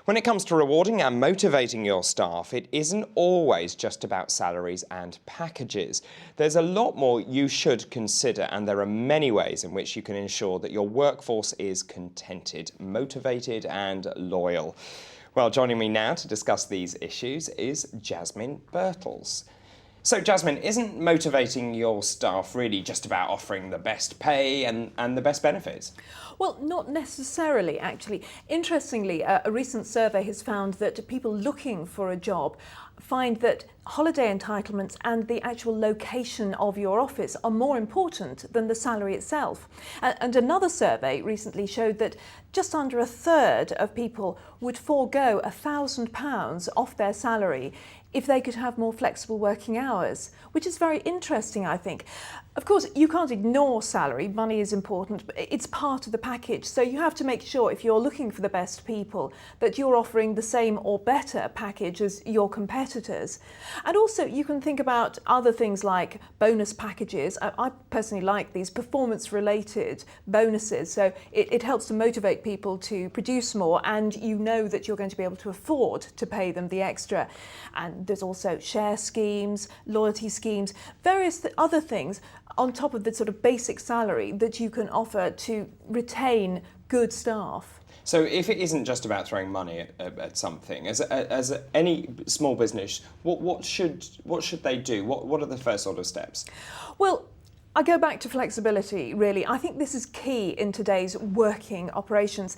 When it comes to rewarding and motivating your staff, it isn't always just about salaries and packages. There's a lot more you should consider, and there are many ways in which you can ensure that your workforce is contented, motivated and loyal. Well, joining me now to discuss these issues is Jasmine Birtles. So Jasmine, isn't motivating your staff really just about offering the best pay and the best benefits? Well, not necessarily, actually. Interestingly, a recent survey has found that people looking for a job find that holiday entitlements and the actual location of your office are more important than the salary itself. And another survey recently showed that just under a third of people would forego £1,000 off their salary if they could have more flexible working hours, which is very interesting, I think. Of course, you can't ignore salary. Money is important, but it's part of the package. So you have to make sure, if you're looking for the best people, that you're offering the same or better package as your competitors. And also, you can think about other things like bonus packages. I personally like these performance-related bonuses. So it helps to motivate people to produce more, and you know that you're going to be able to afford to pay them the extra. And there's also share schemes, loyalty schemes, various other things on top of the sort of basic salary that you can offer to retain good staff. So if it isn't just about throwing money at something, as any small business, what should they do? What are the first sort of steps? Well, I go back to flexibility, really. I think this is key in today's working operations.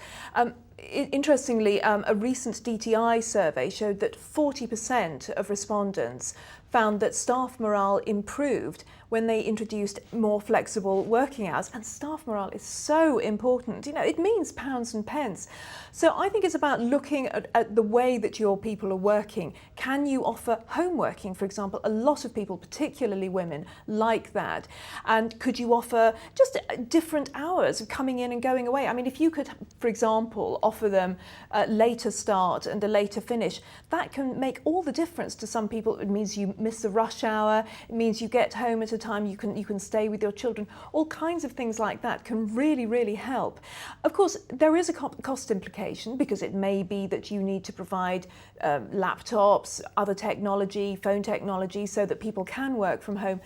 Interestingly, a recent DTI survey showed that 40% of respondents found that staff morale improved when they introduced more flexible working hours. And staff morale is so important. You know, it means pounds and pence. So I think it's about looking at the way that your people are working. Can you offer home working, for example? A lot of people, particularly women, like that. And could you offer just different hours of coming in and going away? I mean, if you could, for example, offer them a later start and a later finish, that can make all the difference to some people. It means you miss the rush hour. It means you get home at a time you can stay with your children. All kinds of things like that can really, really help. Of course, there is a cost implication, because it may be that you need to provide laptops, other technology, phone technology, so that people can work from home.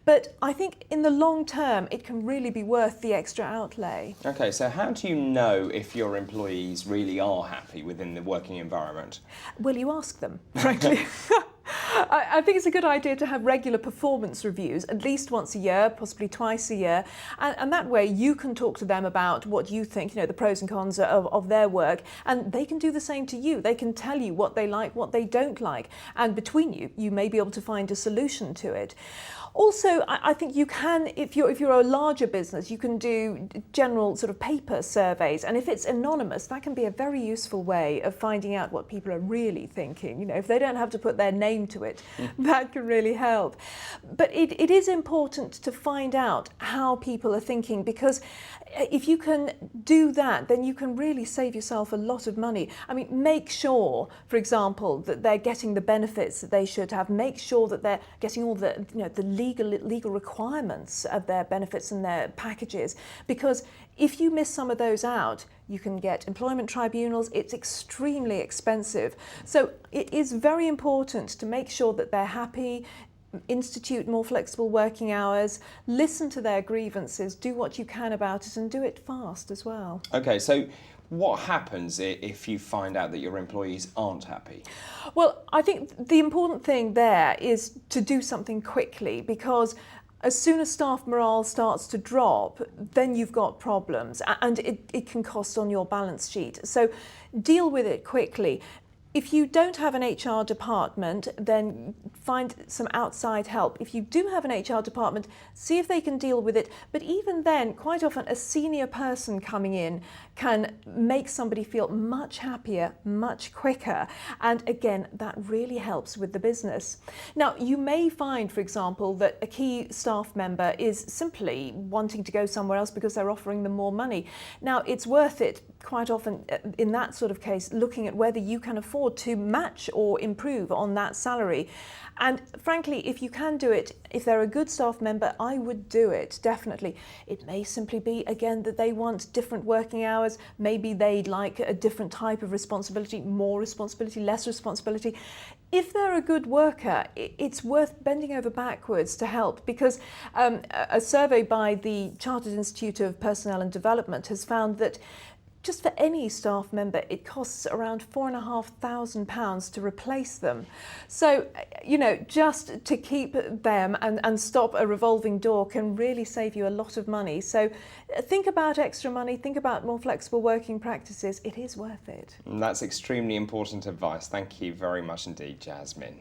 But I think in the long term, it can really be worth the extra outlay. Okay, so how do you know if your employees really are happy within the working environment? Well, you ask them, frankly. I think it's a good idea to have regular performance reviews, at least once a year, possibly twice a year. And that way you can talk to them about what you think, you know, the pros and cons of their work, and they can do the same to you. They can tell you what they like, what they don't like. And between you, you may be able to find a solution to it. Also, I think you can, if you're a larger business, you can do general sort of paper surveys. And if it's anonymous, that can be a very useful way of finding out what people are really thinking. You know, if they don't have to put their name to it, that can really help. But it is important to find out how people are thinking, because if you can do that, then you can really save yourself a lot of money. I mean, make sure, for example, that they're getting the benefits that they should have. Make sure that they're getting all the, you know, the legal requirements of their benefits and their packages. Because if you miss some of those out, you can get employment tribunals. It's extremely expensive. So it is very important to make sure that they're happy, institute more flexible working hours, listen to their grievances, do what you can about it, and do it fast as well. Okay, so what happens if you find out that your employees aren't happy? Well, I think the important thing there is to do something quickly, because as soon as staff morale starts to drop, then you've got problems, and it can cost on your balance sheet. So deal with it quickly. If you don't have an HR department, then find some outside help. If you do have an HR department, see if they can deal with it. But even then, quite often a senior person coming in can make somebody feel much happier, much quicker. And again, that really helps with the business. Now, you may find, for example, that a key staff member is simply wanting to go somewhere else because they're offering them more money. Now, it's worth it quite often in that sort of case, looking at whether you can afford to match or improve on that salary. And frankly, if you can do it, if they're a good staff member, I would do it, definitely. It may simply be, again, that they want different working hours. Maybe they'd like a different type of responsibility, more responsibility, less responsibility. If they're a good worker, it's worth bending over backwards to help, because a survey by the Chartered Institute of Personnel and Development has found that just for any staff member, it costs around £4,500 to replace them. So, just to keep them and stop a revolving door can really save you a lot of money. So think about extra money, think about more flexible working practices. It is worth it. And that's extremely important advice. Thank you very much indeed, Jasmine.